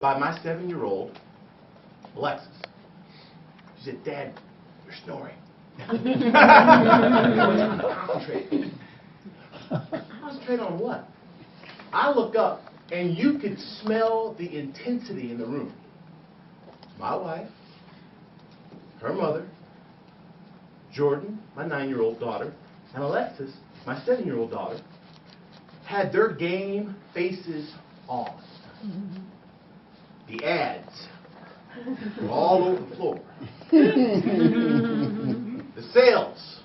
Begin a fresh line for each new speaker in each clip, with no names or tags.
by my 7-year-old, Alexis. She said, "Dad, you're snoring." Concentrate. Concentrate on what? I look up, and you could smell the intensity in the room. My wife, her mother, Jordan, my 9-year-old daughter, and Alexis, my 7-year-old daughter, had their game faces on. The ads were all over the floor. The sales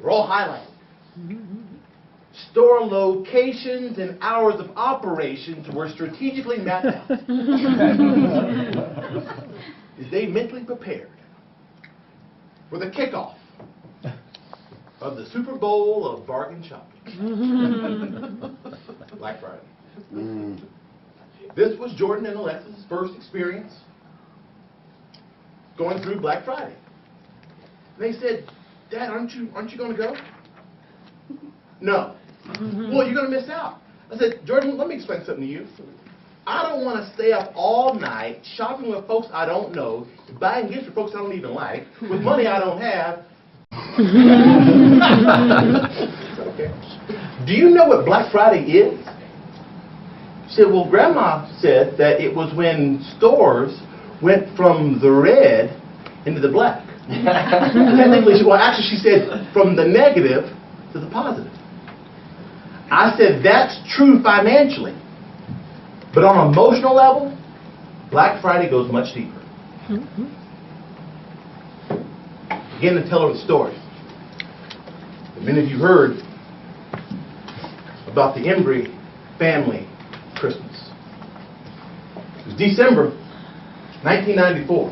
were all highlighted. Store locations and hours of operations were strategically mapped out. They mentally prepared for the kickoff of the Super Bowl of bargain shopping. Black Friday. This was Jordan and Alexis' first experience going through Black Friday. And they said, "Dad, aren't you going to go?" "No." "Well, you're going to miss out." I said, "Jordan, let me explain something to you. I don't want to stay up all night shopping with folks I don't know, buying gifts for folks I don't even like, with money I don't have." Okay. "Do you know what Black Friday is?" She said, "Well, Grandma said that it was when stores went from the red into the black." Technically, she said from the negative to the positive. I said, "That's true financially. But on an emotional level, Black Friday goes much deeper." Again, to tell her the story. Many of you heard about the Embry family Christmas. It was December 1994.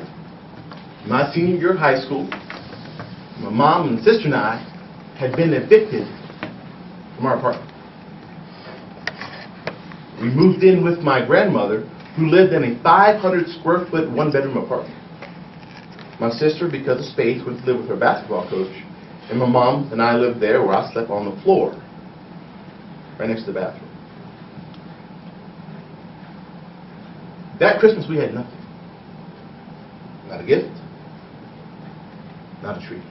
My senior year of high school. My mom and sister and I had been evicted from our apartment. We moved in with my grandmother, who lived in a 500 square foot, 1-bedroom apartment. My sister, because of space, went to live with her basketball coach, and my mom and I lived there, where I slept on the floor, right next to the bathroom. That Christmas we had nothing. Not a gift, not a tree.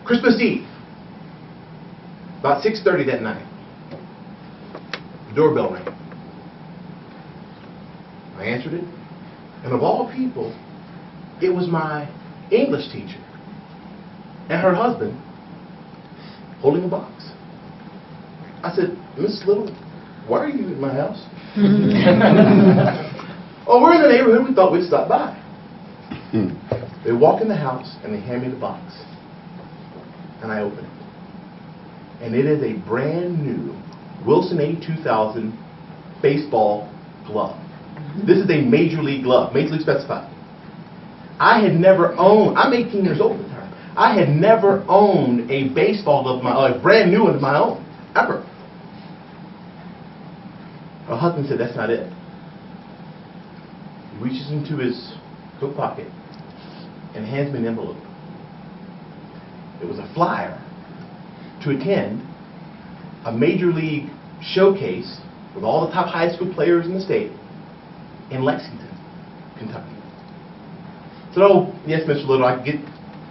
Christmas Eve, about 6:30 that night, the doorbell rang. I answered it, and of all people, it was my English teacher and her husband holding a box. I said, "Miss Little, why are you in my house?" "Oh, we're in the neighborhood. We thought we'd stop by." They walk in the house and they hand me the box. And I open it. And it is a brand new Wilson A2000 baseball glove. This is a major league glove, major league specified. I had never owned, I'm 18 years old at the time, I had never owned a baseball glove, a brand new one of my own, ever. My husband said, "That's not it." He reaches into his coat pocket and hands me an envelope. It was a flyer to attend a major league showcase with all the top high school players in the state in Lexington, Kentucky. I said, "Oh, yes, Mr. Little, I get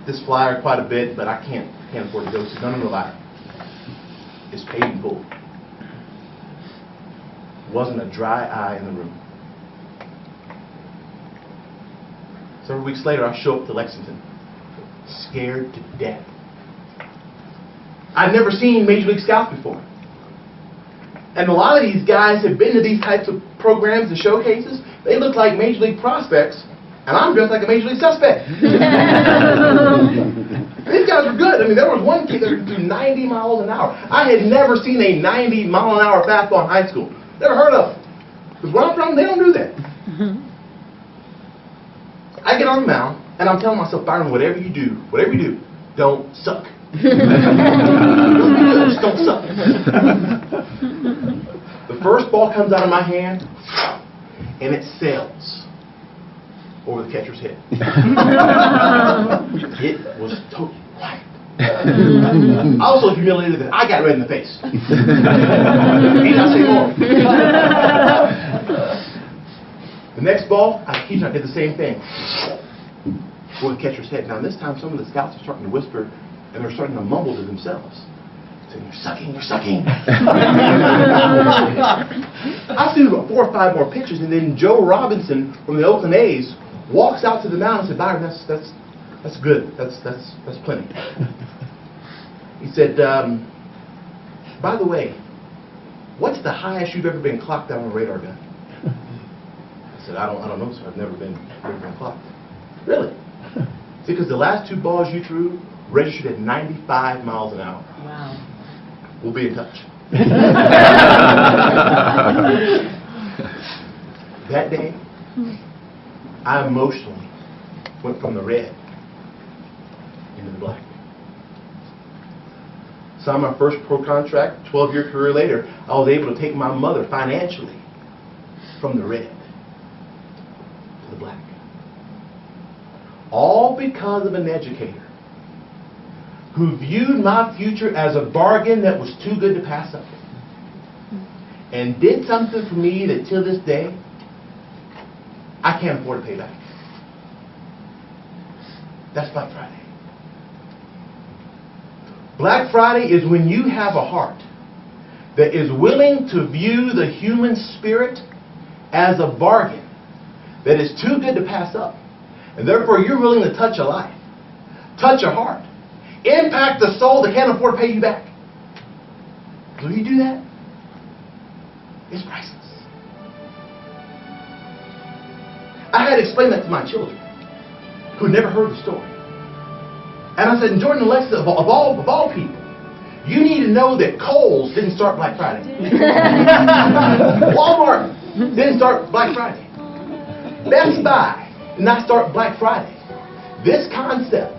this flyer quite a bit, but I can't afford to go." He said, "No, it's paid in full." Wasn't a dry eye in the room. Several weeks later, I show up to Lexington, scared to death. I'd never seen Major League Scouts before. And a lot of these guys have been to these types of programs and showcases. They look like Major League prospects, and I'm dressed like a Major League suspect. These guys were good. I mean, there was one kid that could do 90 miles an hour. I had never seen a 90-mile-an-hour fastball in high school. Never heard of it. Because where I'm from, they don't do that. I get on the mound, and I'm telling myself, "Byron, whatever you do, don't suck." Just don't suck. The first ball comes out of my hand, and it sails over the catcher's head. It was totally quiet. I was so humiliated that I got red in the face. Need not say more. The next ball, I did the same thing. For the catcher's head. Now this time some of the scouts are starting to whisper and they're starting to mumble to themselves. Saying, "You're sucking, you're sucking." I threw about 4 or 5 more pitches, and then Joe Robinson from the Oakland A's walks out to the mound and said, "Byron, that's good. That's plenty." He said, "By the way, what's the highest you've ever been clocked out on a radar gun?" I said, I don't know, sir. I've never been clocked." "Really?" Because the last 2 balls you threw registered at 95 miles an hour.
Wow.
We'll be in touch. That day, I emotionally went from the red into the black. Signed my first pro contract. 12-year career later, I was able to take my mother financially from the red to the black. All because of an educator who viewed my future as a bargain that was too good to pass up, and did something for me that till this day I can't afford to pay back. That's Black Friday. Black Friday is when you have a heart that is willing to view the human spirit as a bargain that is too good to pass up. And therefore you're willing to touch a life, touch a heart, impact the soul that can't afford to pay you back. Will you do that? It's priceless. I had to explain that to my children who had never heard the story. And I said, Jordan and Alexa, of all people, you need to know that Kohl's didn't start Black Friday. Walmart didn't start Black Friday. Best Buy did not start Black Friday. This concept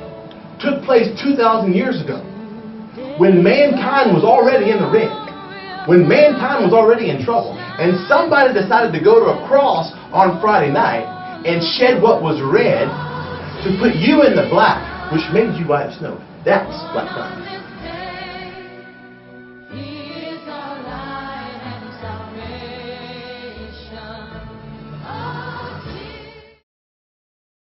took place 2,000 years ago when mankind was already in the red, when mankind was already in trouble, and somebody decided to go to a cross on Friday night and shed what was red to put you in the black, which made you white as snow. That's Black Friday.